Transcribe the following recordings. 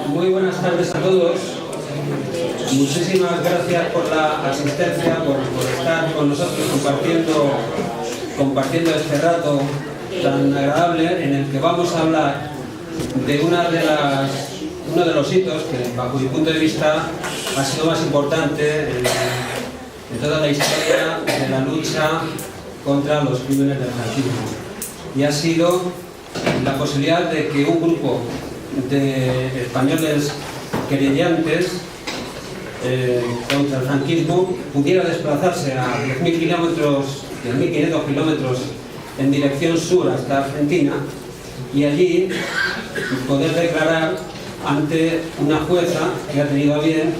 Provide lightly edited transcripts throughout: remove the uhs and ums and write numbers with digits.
Muy buenas tardes a todos. Muchísimas gracias por la asistencia, por estar con nosotros compartiendo este rato tan agradable en el que vamos a hablar de uno de los hitos que, bajo mi punto de vista, ha sido más importante en toda la historia de la lucha contra los crímenes del franquismo. Y ha sido la posibilidad de que un grupo de españoles querellantes contra el franquismo pudiera desplazarse a 10.000 kilómetros, 10.500 kilómetros en dirección sur hasta Argentina y allí poder declarar ante una jueza que ha tenido a bien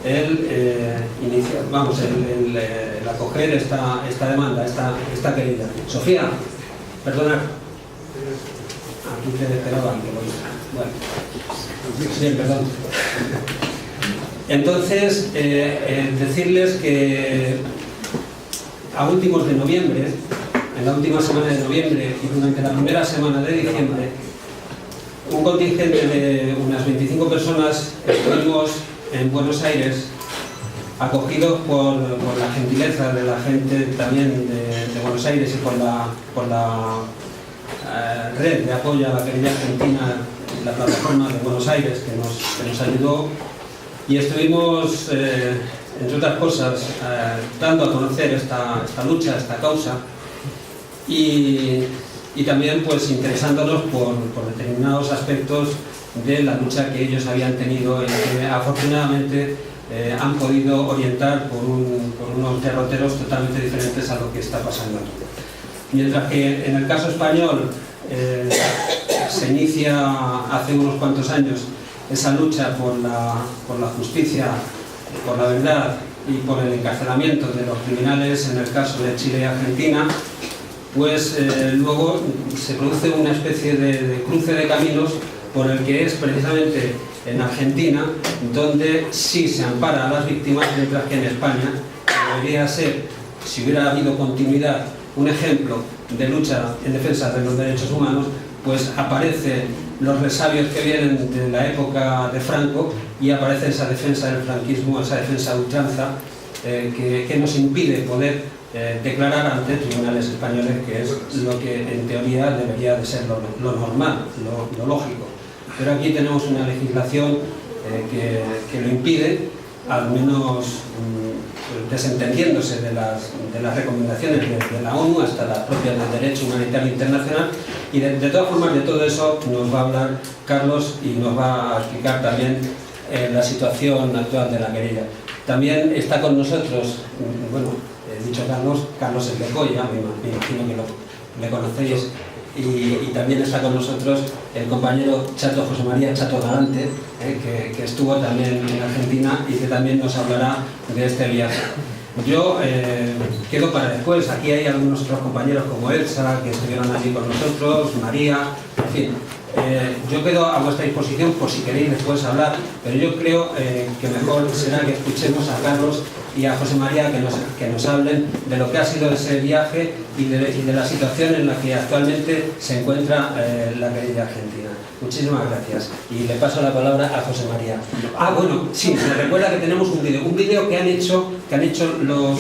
el acoger esta demanda, esta querella. Sofía, perdona. Aquí te esperaba que lo hice. Bueno, bien, perdón. Entonces, decirles que a últimos de noviembre, en la última semana de noviembre y durante la primera semana de diciembre, un contingente de unas 25 personas estuvimos en Buenos Aires, acogidos por la gentileza de la gente también de Buenos Aires y por la red de apoyo a la querella argentina, la plataforma de Buenos Aires que nos ayudó, y estuvimos, entre otras cosas, dando a conocer esta lucha, esta causa, y también pues interesándonos por determinados aspectos de la lucha que ellos habían tenido y que afortunadamente han podido orientar por unos derroteros totalmente diferentes a lo que está pasando aquí. Mientras que en el caso español se inicia hace unos cuantos años esa lucha por la justicia, por la verdad y por el encarcelamiento de los criminales en el caso de Chile y Argentina, pues luego se produce una especie de cruce de caminos por el que es precisamente en Argentina donde sí se ampara a las víctimas, mientras que en España debería ser, si hubiera habido continuidad, un ejemplo de lucha en defensa de los derechos humanos, pues aparecen los resabios que vienen de la época de Franco y aparece esa defensa del franquismo, esa defensa de ultranza que nos impide poder declarar ante tribunales españoles, que es lo que en teoría debería de ser lo normal, lo lógico. Pero aquí tenemos una legislación que lo impide, al menos desentendiéndose de las recomendaciones de la ONU hasta las propias del derecho humanitario internacional. Y de todas formas, de todo eso nos va a hablar Carlos y nos va a explicar también la situación actual de la querella. También está con nosotros, bueno, he dicho Carlos es de Coya, me imagino que le conocéis, y también está con nosotros el compañero Chato, José María Chato Galante, que estuvo también en Argentina y que también nos hablará de este viaje. Yo quedo para después. Aquí hay algunos otros compañeros como Elsa, que estuvieron allí con nosotros, María, en fin. Yo quedo a vuestra disposición por si queréis después hablar, pero yo creo que mejor será que escuchemos a Carlos y a José María que nos hablen de lo que ha sido ese viaje y de la situación en la que actualmente se encuentra la querella argentina. Muchísimas gracias. Y le paso la palabra a José María. Bueno, sí, me recuerda que tenemos un vídeo que han hecho los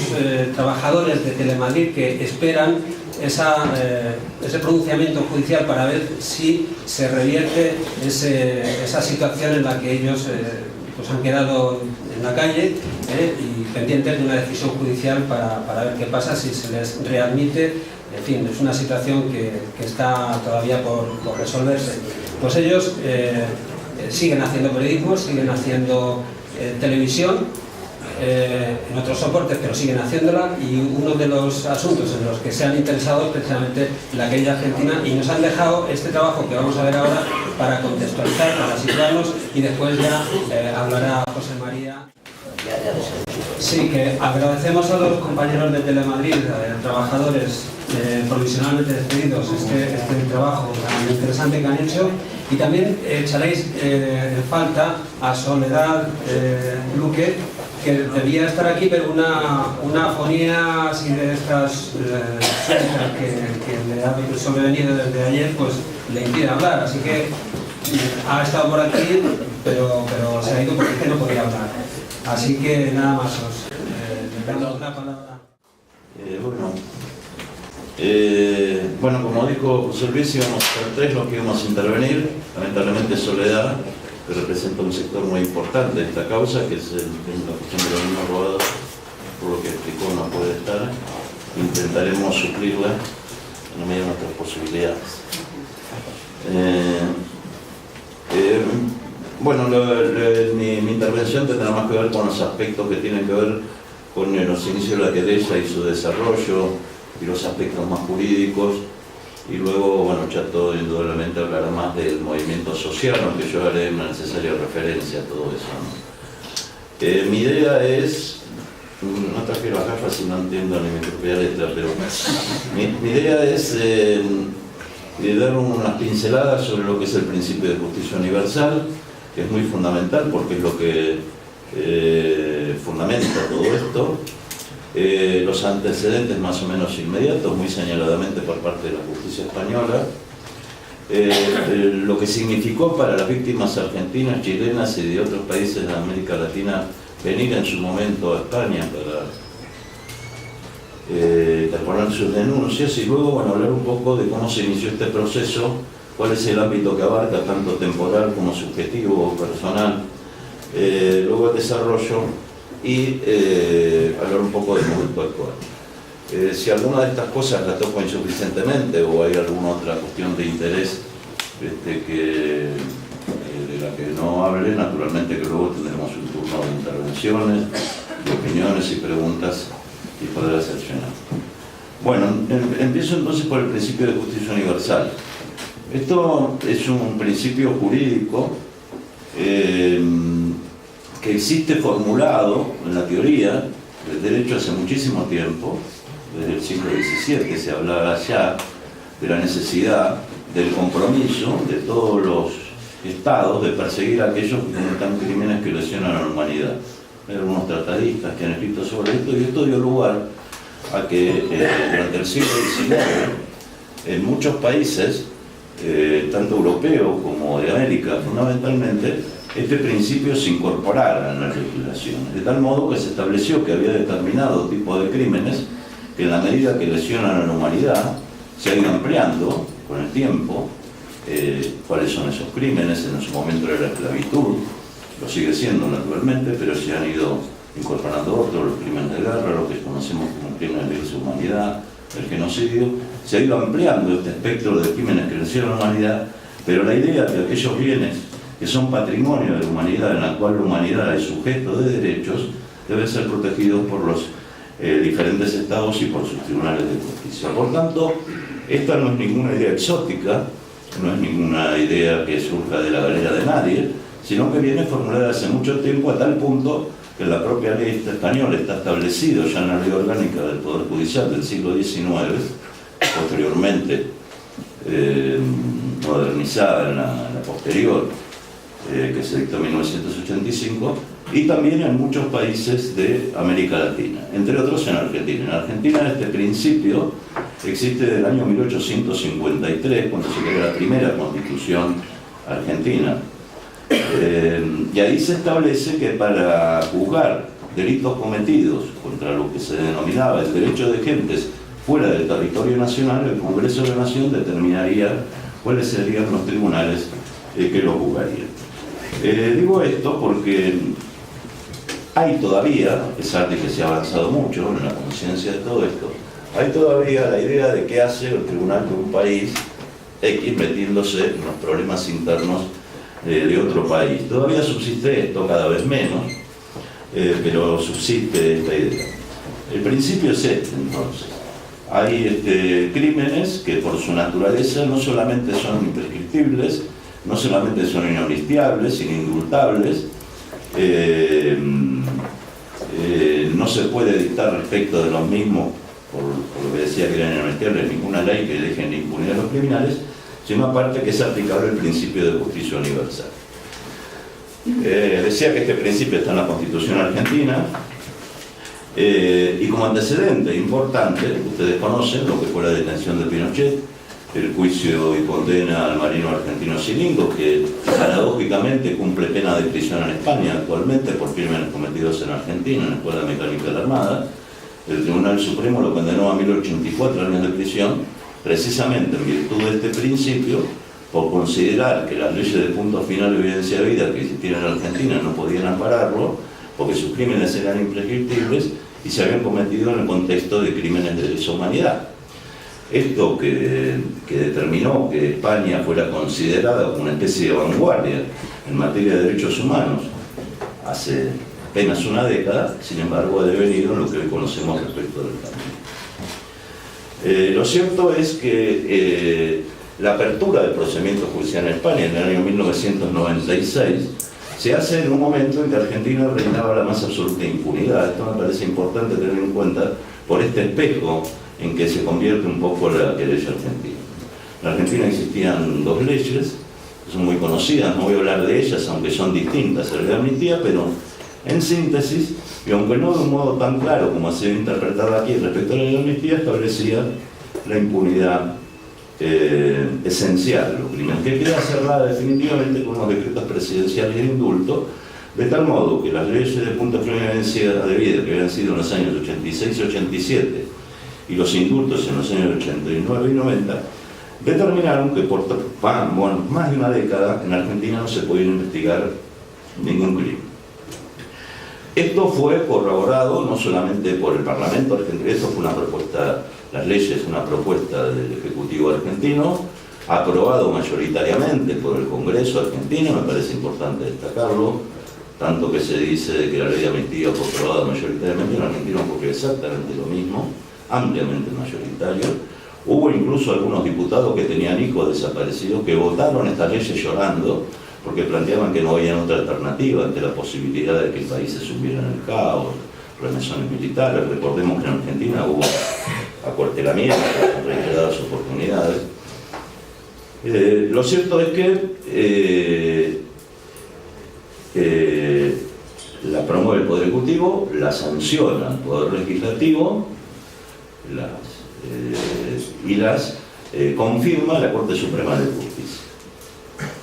trabajadores de Telemadrid, que esperan ese pronunciamiento judicial para ver si se revierte esa situación en la que ellos pues han quedado en la calle y pendientes de una decisión judicial para ver qué pasa, si se les readmite. En fin, es una situación que está todavía por resolverse. Pues ellos siguen haciendo periodismo, siguen haciendo televisión, en otros soportes, pero siguen haciéndola, y uno de los asuntos en los que se han interesado es precisamente la querella argentina, y nos han dejado este trabajo que vamos a ver ahora para contextualizar, para situarnos, y después ya hablará José María. Sí, que agradecemos a los compañeros de Telemadrid, trabajadores provisionalmente despedidos, este trabajo tan interesante que han hecho, y también echaréis en falta a Soledad Luque, que debía estar aquí, pero una afonía así de estas que le ha sobrevenido desde ayer, pues le impide hablar. Así que ha estado por aquí, pero se ha ido porque no podía hablar. Así que nada más, le damos la palabra. Bueno, como dijo José Luis, íbamos a ser 3 los que íbamos a intervenir. Lamentablemente Soledad, que representa un sector muy importante de esta causa, que es la cuestión de los niños robados, por lo que explicó, no puede estar. Intentaremos suplirla en la medida de nuestras posibilidades. Bueno, mi intervención tendrá más que ver con los aspectos que tienen que ver con los inicios de la querella y su desarrollo, y los aspectos más jurídicos, y luego, bueno, Chato indudablemente hablará más del movimiento social, aunque yo haré una necesaria referencia a todo eso, ¿no? Mi idea es, no traje las gafas y no entiendo ni mi propia letra, pero mi idea es dar unas pinceladas sobre lo que es el principio de justicia universal, que es muy fundamental porque es lo que fundamenta todo esto. Los antecedentes más o menos inmediatos, muy señaladamente por parte de la justicia española, lo que significó para las víctimas argentinas, chilenas y de otros países de América Latina venir en su momento a España para interponer sus denuncias, y luego, bueno, hablar un poco de cómo se inició este proceso, cuál es el ámbito que abarca, tanto temporal como subjetivo o personal, luego el desarrollo, y hablar un poco del momento actual. Si alguna de estas cosas la toco insuficientemente o hay alguna otra cuestión de interés de la que no hable, naturalmente que luego tendremos un turno de intervenciones, de opiniones y preguntas y poder seleccionar. Bueno, empiezo entonces por el principio de justicia universal. Esto es un principio jurídico que existe formulado en la teoría del derecho hace muchísimo tiempo. Desde el siglo XVII se hablaba ya de la necesidad del compromiso de todos los estados de perseguir a aquellos que cometan crímenes que lesionan a la humanidad. Hay algunos tratadistas que han escrito sobre esto, y esto dio lugar a que durante el siglo XIX en muchos países, tanto europeos como de América fundamentalmente, este principio se incorporara en las legislaciones, de tal modo que se estableció que había determinado tipo de crímenes que en la medida que lesionan a la humanidad se ha ido ampliando con el tiempo. ¿Cuáles son esos crímenes? En su momento era la esclavitud, lo sigue siendo naturalmente, pero se han ido incorporando otros, los crímenes de guerra, lo que conocemos como crímenes de lesa humanidad, el genocidio. Se ha ido ampliando este espectro de crímenes que lesionan a la humanidad, pero la idea de aquellos bienes que son patrimonio de la humanidad, en la cual la humanidad es sujeto de derechos, deben ser protegidos por los diferentes estados y por sus tribunales de justicia. Por tanto, esta no es ninguna idea exótica, no es ninguna idea que surja de la galera de nadie, sino que viene formulada hace mucho tiempo, a tal punto que en la propia ley española está establecido ya en la ley orgánica del Poder Judicial del siglo XIX, posteriormente modernizada en la posterior, que se dictó en 1985, y también en muchos países de América Latina, entre otros en Argentina. En Argentina este principio existe desde el año 1853, cuando se creó la primera Constitución argentina. Y ahí se establece que para juzgar delitos cometidos contra lo que se denominaba el derecho de gentes fuera del territorio nacional, el Congreso de la Nación determinaría cuáles serían los tribunales que lo juzgarían. Digo esto porque hay todavía, a pesar de que se ha avanzado mucho en la conciencia de todo esto, hay todavía la idea de qué hace el tribunal de un país X metiéndose en los problemas internos de otro país. Todavía subsiste esto, cada vez menos, pero subsiste esta idea. El principio es este, entonces. Hay crímenes que por su naturaleza no solamente son imprescriptibles, no solamente son inamnistiables, inindultables, no se puede dictar respecto de los mismos, por lo que decía que eran inamnistiables, ninguna ley que deje en impunidad a los criminales, sino aparte que es aplicable el principio de justicia universal. Decía que este principio está en la Constitución argentina, y como antecedente importante, ustedes conocen lo que fue la detención de Pinochet, el juicio y condena al marino argentino Cilingo, que paradójicamente cumple pena de prisión en España actualmente por crímenes cometidos en Argentina, en la Escuela Mecánica de la Armada. El Tribunal Supremo lo condenó a 1084 años de prisión, precisamente en virtud de este principio, por considerar que las leyes de punto final de evidencia de vida que existían en Argentina no podían ampararlo, porque sus crímenes eran imprescriptibles y se habían cometido en el contexto de crímenes de lesa humanidad. Esto que determinó que España fuera considerada como una especie de vanguardia en materia de derechos humanos hace apenas una década, sin embargo ha devenido en lo que hoy conocemos respecto del cambio. Lo cierto es que la apertura del procedimiento judicial en España en el año 1996 se hace en un momento en que Argentina reinaba la más absoluta impunidad. Esto me parece importante tener en cuenta por este espejo en que se convierte un poco la querella argentina. En Argentina existían dos leyes, son muy conocidas, no voy a hablar de ellas, aunque son distintas a la de amnistía, pero en síntesis, y aunque no de un modo tan claro como ha sido interpretada aquí respecto a la ley de amnistía, establecía la impunidad esencial, los crímenes, que queda cerrada definitivamente con los decretos presidenciales de indulto, de tal modo que las leyes de punto de evidencia debida, que habían sido en los años 86 y 87, y los indultos en los años 89 y 90, determinaron que por más de una década en Argentina no se podía investigar ningún crimen. Esto fue corroborado no solamente por el Parlamento argentino, esto fue una propuesta, las leyes, una propuesta del Ejecutivo argentino, aprobado mayoritariamente por el Congreso argentino, me parece importante destacarlo, tanto que se dice que la ley de amnistía fue aprobada mayoritariamente en Argentina porque es exactamente lo mismo, ampliamente mayoritario. Hubo incluso algunos diputados que tenían hijos desaparecidos que votaron estas leyes llorando porque planteaban que no había otra alternativa ante la posibilidad de que el país se sumiera en el caos, remesones militares. Recordemos que en Argentina hubo acuartelamientos en reiteradas oportunidades. Lo cierto es que la promueve el Poder Ejecutivo, la sanciona el Poder Legislativo, y las confirma la Corte Suprema de Justicia.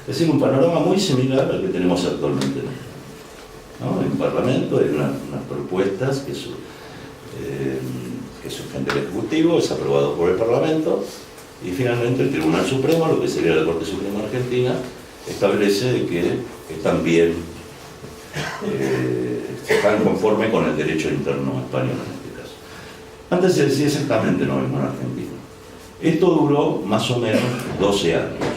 Es decir, un panorama muy similar al que tenemos actualmente, ¿no? En el Parlamento hay unas propuestas que sustenta el Ejecutivo, es aprobado por el Parlamento, y finalmente el Tribunal Supremo, lo que sería la Corte Suprema Argentina, establece que están bien, están conforme con el derecho interno español en este caso. Antes se decía exactamente lo mismo en Argentina. Esto duró más o menos 12 años,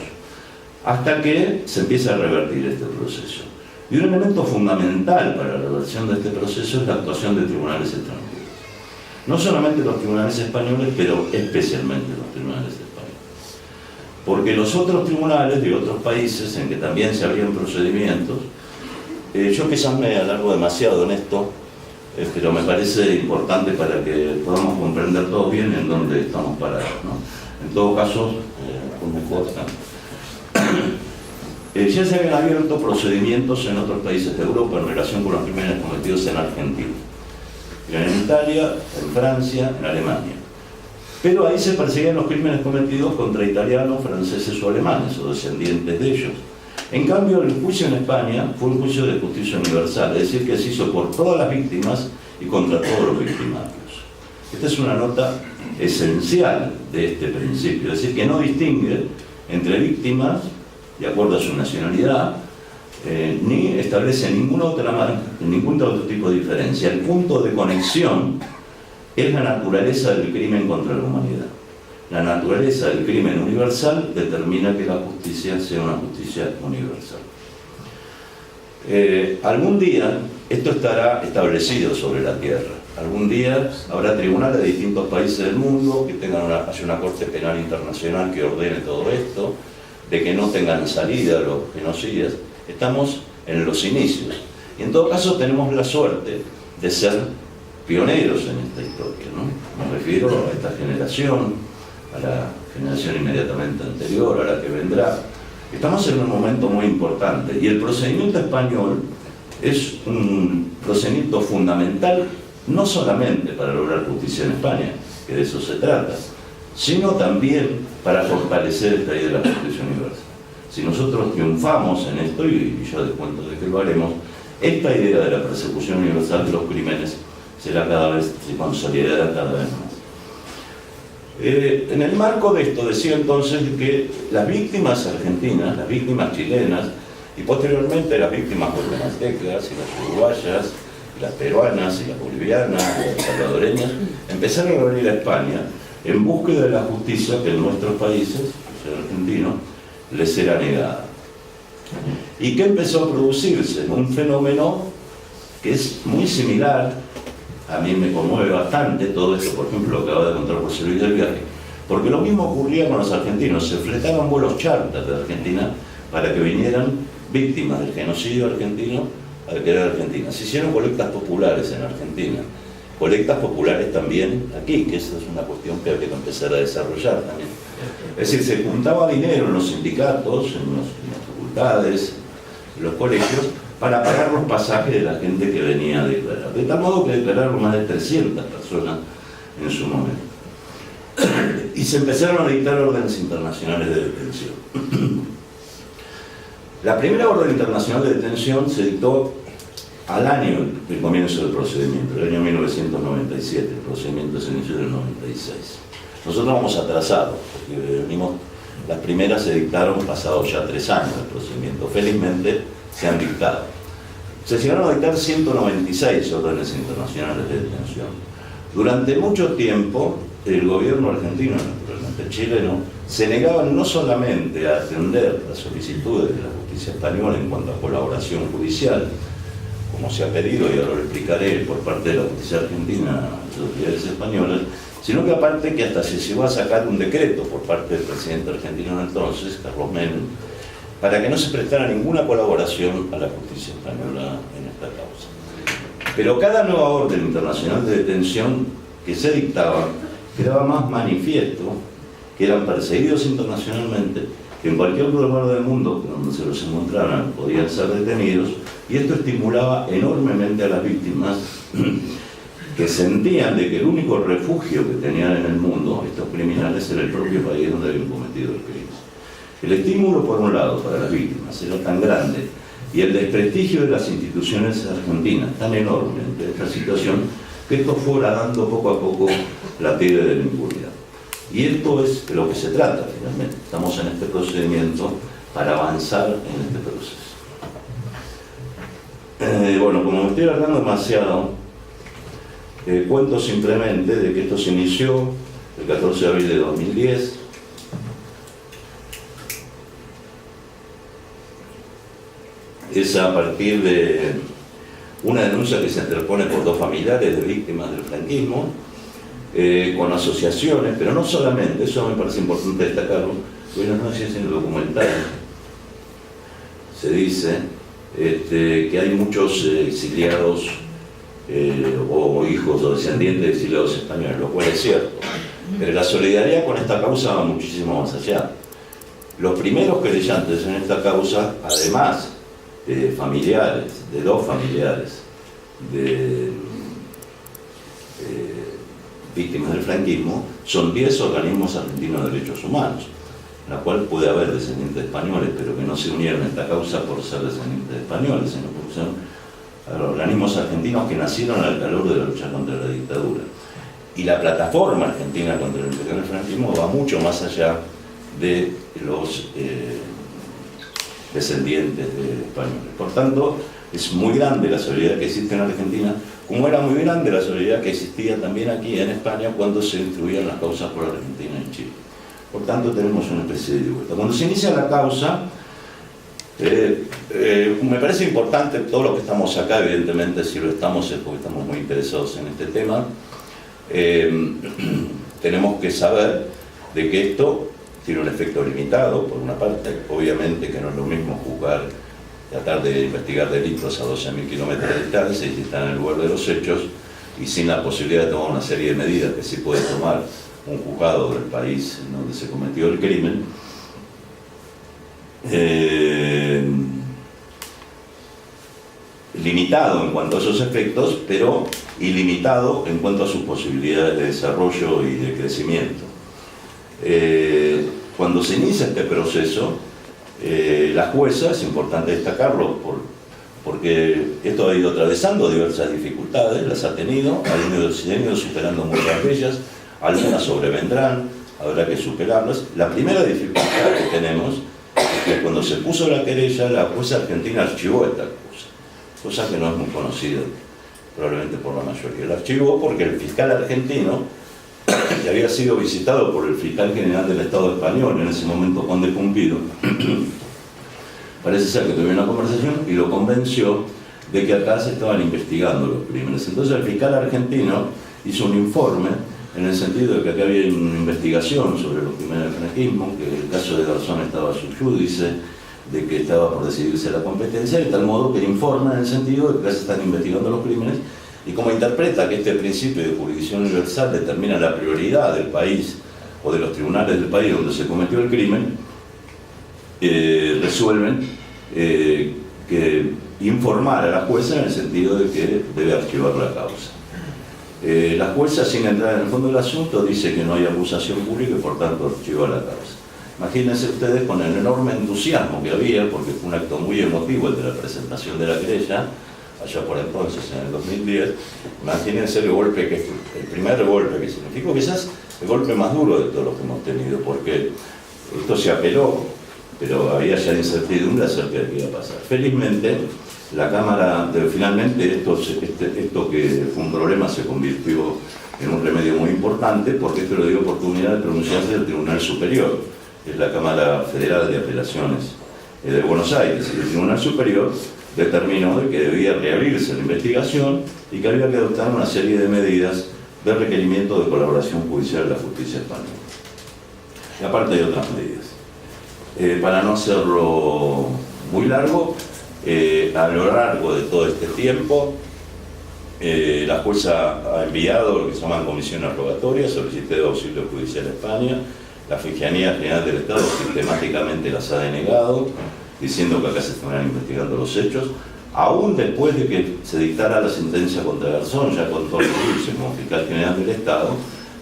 hasta que se empieza a revertir este proceso. Y un elemento fundamental para la reversión de este proceso es la actuación de tribunales extranjeros. No solamente los tribunales españoles, pero especialmente los tribunales españoles. Porque los otros tribunales de otros países en que también se abrían procedimientos, yo quizás me alargo demasiado en esto, pero me parece importante para que podamos comprender todos bien en dónde estamos parados, ¿no? En todo caso, me consta, ya se habían abierto procedimientos en otros países de Europa en relación con los crímenes cometidos en Argentina, en Italia, en Francia, en Alemania. Pero ahí se perseguían los crímenes cometidos contra italianos, franceses o alemanes, o descendientes de ellos. En cambio, el juicio en España fue un juicio de justicia universal, es decir, que se hizo por todas las víctimas y contra todos los victimarios. Esta es una nota esencial de este principio, es decir, que no distingue entre víctimas de acuerdo a su nacionalidad, ni establece ningún otro tipo de diferencia. El punto de conexión es la naturaleza del crimen contra la humanidad. La naturaleza del crimen universal determina que la justicia sea una justicia universal. Algún día esto estará establecido sobre la tierra. Algún día habrá tribunales de distintos países del mundo que haya una corte penal internacional que ordene todo esto, de que no tengan salida los genocidas. Estamos en los inicios. Y en todo caso tenemos la suerte de ser pioneros en esta historia, ¿no? Me refiero a esta generación, a la generación inmediatamente anterior, a la que vendrá. Estamos en un momento muy importante y el procedimiento español es un procedimiento fundamental no solamente para lograr justicia en España, que de eso se trata, sino también para fortalecer esta idea de la justicia universal. Si nosotros triunfamos en esto, y yo descuento de que lo haremos, esta idea de la persecución universal de los crímenes se consolidará cada vez más. En el marco de esto decía entonces que las víctimas argentinas, las víctimas chilenas y posteriormente las víctimas guatemaltecas y las uruguayas, y las peruanas y las bolivianas y las salvadoreñas empezaron a venir a España en búsqueda de la justicia que en nuestros países, o sea, argentinos, les era negada. ¿Y qué empezó a producirse? Un fenómeno que es muy similar. A mí me conmueve bastante todo esto, por ejemplo, lo que acaba de contar José Luis del Viaje, porque lo mismo ocurría con los argentinos. Se fletaban vuelos charter de Argentina para que vinieran víctimas del genocidio argentino a querer Argentina. Se hicieron colectas populares en Argentina, colectas populares también aquí, que esa es una cuestión que hay que empezar a desarrollar también. Es decir, se juntaba dinero en los sindicatos, en las facultades, en los colegios, para pagar los pasajes de la gente que venía a declarar. De tal modo que declararon más de 300 personas en su momento. Y se empezaron a dictar órdenes internacionales de detención. La primera orden internacional de detención se dictó al año del comienzo del procedimiento, el año 1997. El procedimiento se inició en el 96. Nosotros vamos atrasados, porque las primeras se dictaron pasados ya 3 años del procedimiento. Felizmente se han dictado. Se llegaron a dictar 196 órdenes internacionales de detención. Durante mucho tiempo, el gobierno argentino, naturalmente chileno, se negaban no solamente a atender las solicitudes de la justicia española en cuanto a colaboración judicial, como se ha pedido, y ahora lo explicaré, por parte de la justicia argentina a las autoridades españolas, sino que aparte que hasta se llegó a sacar un decreto por parte del presidente argentino entonces, Carlos Menem, para que no se prestara ninguna colaboración a la justicia española en esta causa. Pero cada nueva orden internacional de detención que se dictaba quedaba más manifiesto que eran perseguidos internacionalmente, que en cualquier lugar del mundo donde se los encontraran podían ser detenidos, y esto estimulaba enormemente a las víctimas que sentían de que el único refugio que tenían en el mundo estos criminales era el propio país donde habían cometido el crimen. El estímulo, por un lado, para las víctimas era tan grande y el desprestigio de las instituciones argentinas tan enorme ante esta situación, que esto fuera dando poco a poco la piedra de la impunidad. Y esto es de lo que se trata finalmente. Estamos en este procedimiento para avanzar en este proceso. Bueno, como me estoy hablando demasiado, cuento simplemente de que esto se inició el 14 de abril de 2010. Es a partir de una denuncia que se interpone por 2 familiares de víctimas del franquismo, con asociaciones, pero no solamente, eso me parece importante destacarlo, bueno, no sé si en el documental se dice que hay muchos exiliados o hijos o descendientes de exiliados españoles, lo cual es cierto, pero la solidaridad con esta causa va muchísimo más allá. Los primeros querellantes en esta causa, además familiares, de 2 familiares de víctimas del franquismo, son 10 organismos argentinos de derechos humanos, en la cual puede haber descendientes españoles, pero que no se unieron a esta causa por ser descendientes españoles, sino porque son organismos argentinos que nacieron al calor de la lucha contra la dictadura. Y la plataforma argentina contra el imperio del franquismo va mucho más allá de los descendientes de españoles. Por tanto, es muy grande la solidaridad que existe en Argentina, como era muy grande la solidaridad que existía también aquí en España cuando se instruían las causas por Argentina y Chile. Por tanto, tenemos una especie de vuelta. Cuando se inicia la causa, me parece importante todo lo que estamos acá, evidentemente, si lo estamos es porque estamos muy interesados en este tema. Tenemos que saber de que esto tiene un efecto limitado, por una parte, obviamente que no es lo mismo tratar de investigar delitos a 12.000 kilómetros de distancia y si están en el lugar de los hechos y sin la posibilidad de tomar una serie de medidas que sí puede tomar un juzgado del país en donde se cometió el crimen. Limitado en cuanto a esos efectos, pero ilimitado en cuanto a sus posibilidades de desarrollo y de crecimiento. Cuando se inicia este proceso, la jueza, es importante destacarlo, porque esto ha ido atravesando diversas dificultades, las ha tenido, se han ido superando muchas de ellas, algunas sobrevendrán, habrá que superarlas. La primera dificultad que tenemos es que cuando se puso la querella, la jueza argentina archivó esta cosa que no es muy conocida, probablemente por la mayoría. La archivó porque el fiscal argentino, que había sido visitado por el fiscal general del Estado español, en ese momento Conde Pumpido, parece ser que tuvo una conversación y lo convenció de que acá se estaban investigando los crímenes. Entonces el fiscal argentino hizo un informe en el sentido de que acá había una investigación sobre los crímenes del franquismo, que el caso de Garzón estaba sub judice, de que estaba por decidirse la competencia, de tal modo que informa en el sentido de que acá se están investigando los crímenes, y como interpreta que este principio de jurisdicción universal determina la prioridad del país o de los tribunales del país donde se cometió el crimen, resuelven que informar a la jueza en el sentido de que debe archivar la causa. La jueza, sin entrar en el fondo del asunto, dice que no hay acusación pública y por tanto archiva la causa. Imagínense ustedes con el enorme entusiasmo que había, porque fue un acto muy emotivo el de la presentación de la querella, allá por entonces, en el 2010, imagínense el golpe, que el primer golpe que significó, quizás el golpe más duro de todos los que hemos tenido, porque esto se apeló, pero había ya incertidumbre acerca de qué iba a pasar. Felizmente, la Cámara, finalmente esto que fue un problema se convirtió en un remedio muy importante, porque esto le dio oportunidad de pronunciarse del Tribunal Superior, que es la Cámara Federal de Apelaciones de Buenos Aires, y el Tribunal Superior determinó de que debía reabrirse la investigación y que había que adoptar una serie de medidas de requerimiento de colaboración judicial de la justicia española. Y aparte de otras medidas. Para no hacerlo muy largo, a lo largo de todo este tiempo, la jueza ha enviado lo que se llaman comisiones rogatorias, solicitud de auxilio judicial a España. La Fiscalía General del Estado sistemáticamente las ha denegado, diciendo que acá se están investigando los hechos, aún después de que se dictara la sentencia contra Garzón, ya con todo el juicio como fiscal general del Estado,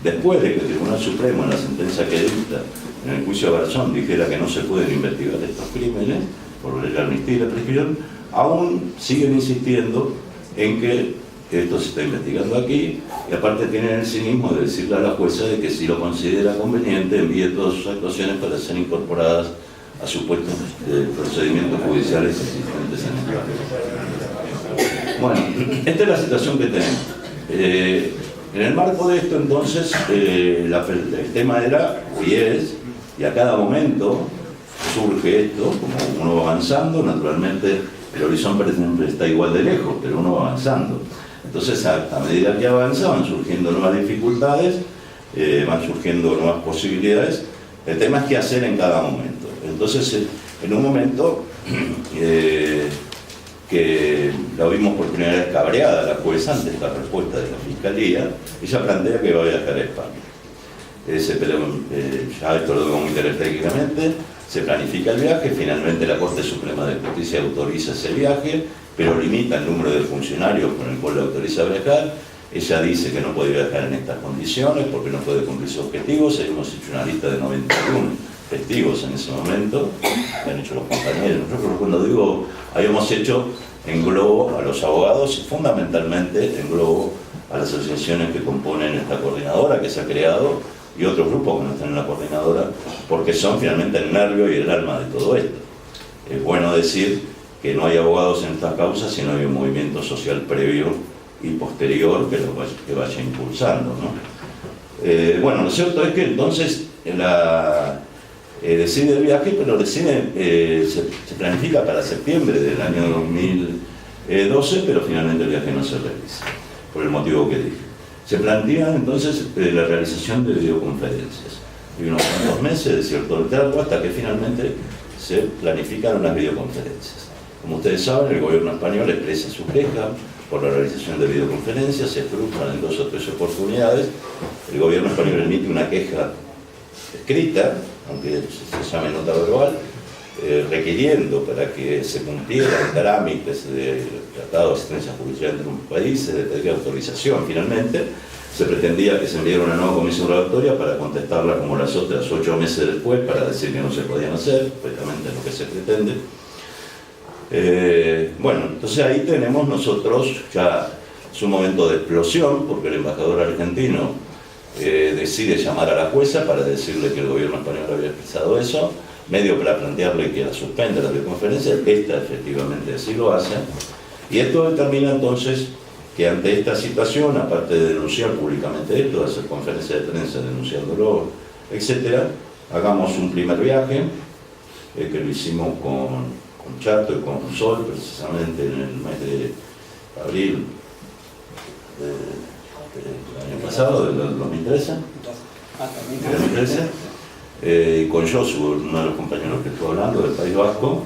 después de que el Tribunal Supremo, en la sentencia que dicta en el juicio de Garzón, dijera que no se pueden investigar estos crímenes por la amnistía y la prescripción, aún siguen insistiendo en que esto se está investigando aquí, y aparte tienen el cinismo de decirle a la jueza de que si lo considera conveniente envíe todas sus actuaciones para ser incorporadas a supuestos procedimientos judiciales existentes en el país. Bueno, esta es la situación que tenemos. En el marco de esto, entonces, el tema era, y es, y a cada momento surge esto, como uno va avanzando, naturalmente el horizonte siempre está igual de lejos, pero uno va avanzando. Entonces, a medida que avanza, van surgiendo nuevas dificultades, van surgiendo nuevas posibilidades. El tema es qué hacer en cada momento. Entonces, en un momento que la vimos por primera vez cabreada la jueza ante esta respuesta de la Fiscalía, ella plantea que va a viajar a España. Ya esto lo digo muy telepáticamente, se planifica el viaje, finalmente la Corte Suprema de Justicia autoriza ese viaje, pero limita el número de funcionarios con el cual le autoriza a viajar. Ella dice que no puede viajar en estas condiciones porque no puede cumplir sus objetivos. Hemos hecho una lista de 91 testigos en ese momento, que han hecho los compañeros. Nosotros, cuando digo habíamos hecho, englobo a los abogados y fundamentalmente englobo a las asociaciones que componen esta coordinadora que se ha creado y otros grupos que no están en la coordinadora, porque son finalmente el nervio y el alma de todo esto. Es bueno decir que no hay abogados en estas causas, sino hay un movimiento social previo y posterior que vaya impulsando, ¿no? Bueno, lo cierto es que entonces decide el viaje, pero se planifica para septiembre del año 2012, pero finalmente el viaje no se realiza, por el motivo que dije. Se plantea entonces la realización de videoconferencias. Y unos cuantos meses de cierto retraso hasta que finalmente se planifican unas videoconferencias. Como ustedes saben, el gobierno español expresa su queja por la realización de videoconferencias, se frustran en 2 o 3 oportunidades. El gobierno español emite una queja escrita, aunque se llame nota verbal, requiriendo para que se cumplieran trámites del Tratado de Asistencia Judicial entre un país, se le pedía autorización. Finalmente, se pretendía que se enviara una nueva comisión rogatoria para contestarla como las otras 8 meses después, para decir que no se podían hacer, precisamente lo que se pretende. Bueno, entonces ahí tenemos nosotros ya su momento de explosión, porque el embajador argentino decide llamar a la jueza para decirle que el gobierno español había expresado eso, medio para plantearle que la suspenda la videoconferencia. Esta efectivamente así lo hace, y esto determina entonces que ante esta situación, aparte de denunciar públicamente esto, de hacer conferencias de prensa denunciándolo, etc., hagamos un primer viaje, que lo hicimos con Chato y con Sol, precisamente en el mes de abril del año pasado, del 2013, y con Josu, uno de los compañeros que estuvo hablando, del País Vasco.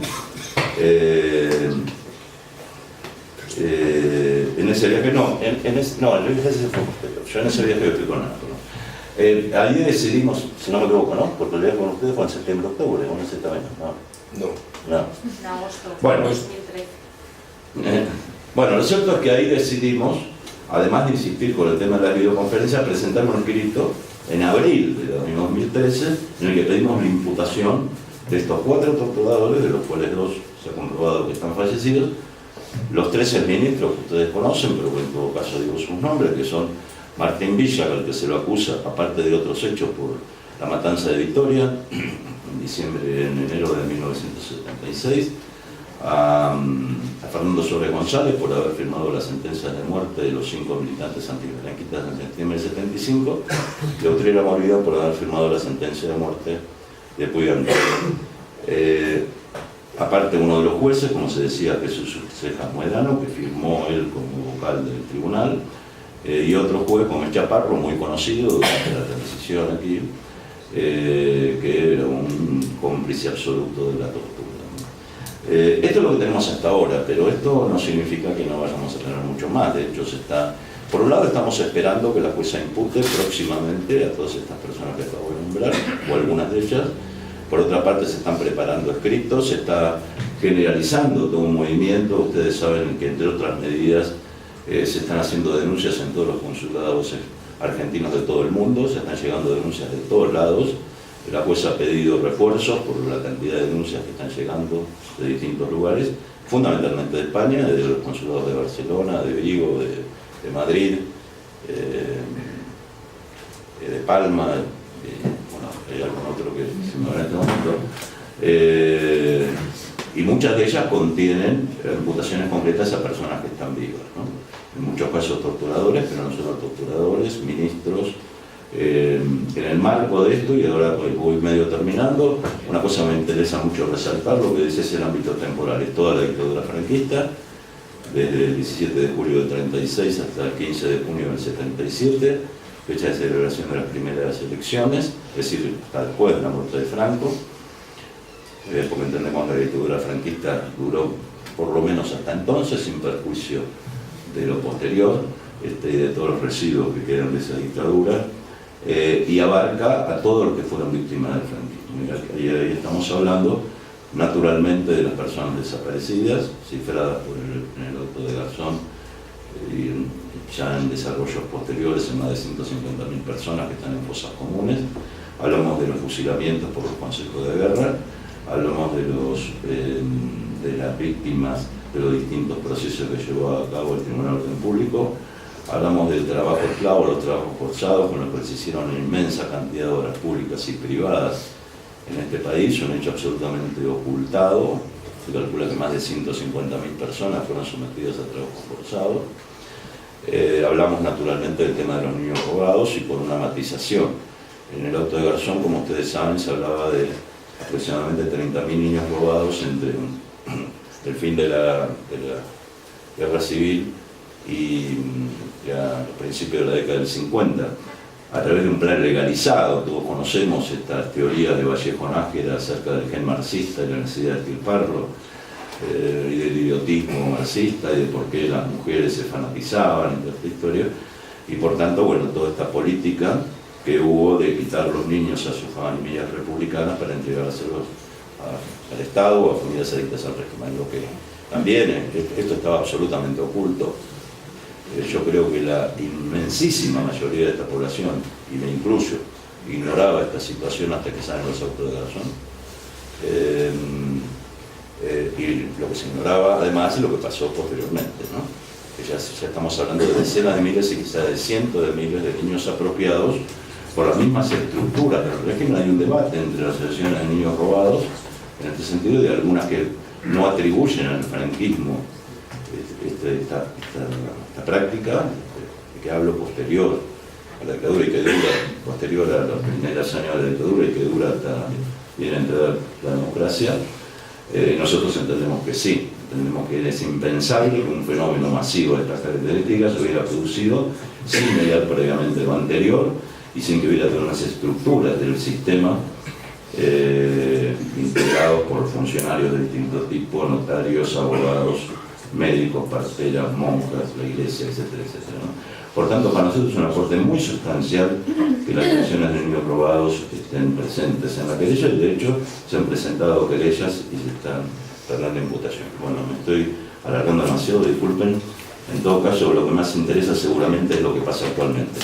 En ese viaje yo en ese viaje estoy con Nato. Ahí decidimos, si no me equivoco, ¿no? Porque el viaje con ustedes fue en septiembre-octubre, ¿o no es esta vez? No. En agosto. Bueno, 2013. Bueno, lo cierto es que ahí decidimos, además de insistir con el tema de la videoconferencia, presentar un escrito en abril del año 2013, en el que pedimos la imputación de estos 4 torturadores, de los cuales 2 se ha comprobado que están fallecidos, los 3 exministros que ustedes conocen, pero que en todo caso digo sus nombres, que son Martín Villa, al que se lo acusa, aparte de otros hechos, por la matanza de Vitoria, en enero de 1976, a Fernando Suárez González por haber firmado las sentencias de muerte de los 5 militantes antifranquistas en septiembre del 75, y a Utrera Morida por haber firmado la sentencia de muerte de Puigdemont. Aparte, uno de los jueces, como se decía, Jesús Cejas Muedrano, que firmó él como vocal del tribunal, y otro juez como el Chaparro, muy conocido durante la transición aquí, que era un cómplice absoluto de la tortura. Esto es lo que tenemos hasta ahora, pero esto no significa que no vayamos a tener mucho más. De hecho, por un lado estamos esperando que la jueza impute próximamente a todas estas personas que acabo de nombrar, o algunas de ellas. Por otra parte, se están preparando escritos, se está generalizando todo un movimiento. Ustedes saben que, entre otras medidas, se están haciendo denuncias en todos los consulados argentinos de todo el mundo, se están llegando denuncias de todos lados. La jueza ha pedido refuerzos por la cantidad de denuncias que están llegando de distintos lugares, fundamentalmente de España, de los consulados de Barcelona, de Vigo, de Madrid, de Palma, bueno, hay algún otro que se me va en este momento, y muchas de ellas contienen imputaciones concretas a personas que están vivas, ¿no? En muchos casos torturadores, pero no solo torturadores, ministros. En el marco de esto, y ahora voy medio terminando, una cosa me interesa mucho resaltar, lo que dice es el ámbito temporal, es toda la dictadura franquista, desde el 17 de julio del 36 hasta el 15 de junio del 77, fecha de celebración de las primeras elecciones, es decir, hasta después de la muerte de Franco, porque entendemos que la dictadura franquista duró por lo menos hasta entonces, sin perjuicio de lo posterior, y de todos los residuos que quedan de esa dictadura, y abarca a todos los que fueron víctimas del franquismo. Y ahí estamos hablando naturalmente de las personas desaparecidas, cifradas en el auto de Garzón, y ya en desarrollos posteriores en más de 150.000 personas que están en fosas comunes. Hablamos de los fusilamientos por los consejos de guerra, hablamos de las víctimas de los distintos procesos que llevó a cabo el Tribunal de Orden Público. Hablamos del trabajo esclavo, los trabajos forzados, con los que se hicieron una inmensa cantidad de obras públicas y privadas en este país, un hecho absolutamente ocultado. Se calcula que más de 150.000 personas fueron sometidas a trabajo forzado. Hablamos naturalmente del tema de los niños robados, y por una matización. En el auto de Garzón, como ustedes saben, se hablaba de aproximadamente 30.000 niños robados entre el fin de la guerra civil y a principios de la década del 50, a través de un plan legalizado. Todos conocemos estas teorías de Vallejo Nájera acerca del gen marxista y la necesidad de estirparlo, y del idiotismo marxista, y de por qué las mujeres se fanatizaban en toda esta historia, y por tanto, bueno, toda esta política que hubo de quitar los niños a sus familias republicanas para entregárselos al Estado o a familias adictas al régimen. Lo que también, esto estaba absolutamente oculto. Yo creo que la inmensísima mayoría de esta población, y me incluyo, ignoraba esta situación hasta que salen los autos de Garzón. Y lo que se ignoraba además es lo que pasó posteriormente, ¿no? Que ya estamos hablando de decenas de miles y quizás de cientos de miles de niños apropiados por las mismas estructuras del régimen. Hay un debate entre las asociaciones de niños robados en este sentido, de algunas que no atribuyen al franquismo esta práctica, que hablo posterior a la dictadura y que dura, posterior a los primeros años de la dictadura y que dura hasta bien entrada la democracia. Nosotros entendemos que sí, entendemos que es impensable que un fenómeno masivo de estas características se hubiera producido sin mediar previamente lo anterior y sin que hubiera todas unas estructuras del sistema integrados por funcionarios de distinto tipo, notarios, abogados, médicos, parteras, monjas, la iglesia, etcétera, etcétera, ¿no? Por tanto, para nosotros es un aporte muy sustancial que las cuestiones de niños robados estén presentes en la querella, y de hecho se han presentado querellas y se están tratando imputaciones. Bueno, me estoy alargando demasiado, disculpen. En todo caso, lo que más interesa seguramente es lo que pasa actualmente.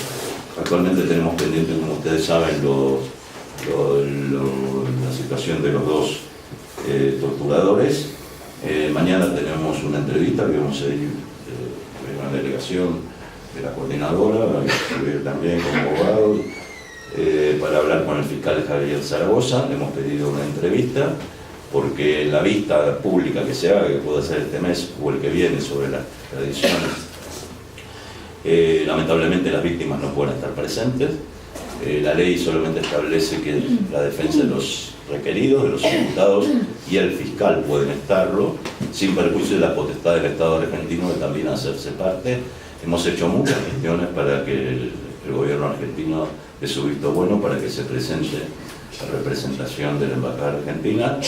Actualmente tenemos pendiente, como ustedes saben, la situación de los dos torturadores. Mañana tenemos una entrevista que vamos a ir una delegación de la coordinadora, también como abogado, para hablar con el fiscal Javier Zaragoza. Le hemos pedido una entrevista porque la vista pública que se haga, que pueda ser este mes o el que viene, sobre las tradiciones, lamentablemente las víctimas no pueden estar presentes. La ley solamente establece que la defensa de los requeridos, de los imputados y el fiscal pueden estarlo, sin perjuicio de la potestad del Estado argentino de también hacerse parte. Hemos hecho muchas gestiones para que el gobierno argentino dé su visto bueno para que se presente la representación de la Embajada Argentina.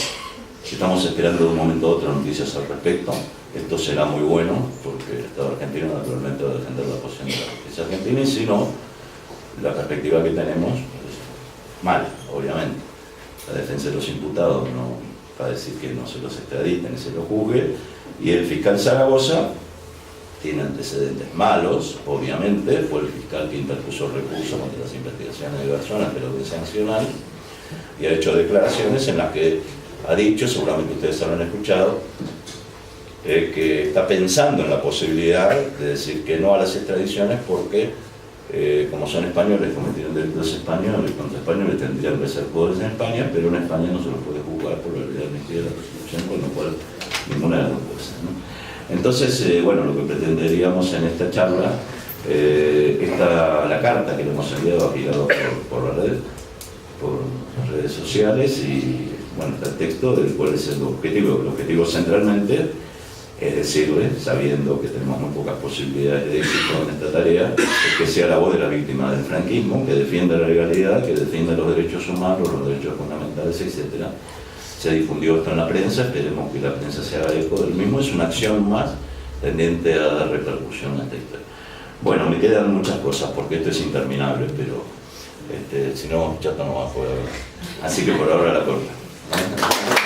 Estamos esperando de un momento a otro noticias al respecto. Esto será muy bueno porque el Estado argentino naturalmente va a defender la posición de la justicia argentina, y si no, la perspectiva que tenemos es mala, obviamente. La defensa de los imputados no va a decir que no se los extraditen y se los juzgue, y el fiscal Zaragoza tiene antecedentes malos, obviamente. Fue el fiscal que interpuso recursos contra las investigaciones de Garzón ante la Audiencia Nacional y ha hecho declaraciones en las que ha dicho, seguramente ustedes habrán escuchado, que está pensando en la posibilidad de decir que no a las extradiciones porque como son españoles, cometieron delitos españoles contra españoles, tendrían que ser pobres en España, pero en España no se los puede juzgar por la ley de amnistía de la Constitución, con lo cual ninguna de las dos cosas, ¿no? Entonces, bueno, lo que pretenderíamos en esta charla, la carta que le hemos enviado, ha girado por la red, por las redes sociales, y bueno, está el texto del cual es el objetivo. El objetivo centralmente es decirle, sabiendo que tenemos muy pocas posibilidades de éxito en esta tarea, es que sea la voz de la víctima del franquismo, que defienda la legalidad, que defienda los derechos humanos, los derechos fundamentales, etc. Se difundió esto en la prensa, esperemos que la prensa se haga eco del mismo. Es una acción más tendiente a dar repercusión a esta historia. Bueno, me quedan muchas cosas porque esto es interminable, pero si no, Chato no va a poder hablar. Así que por ahora la corta.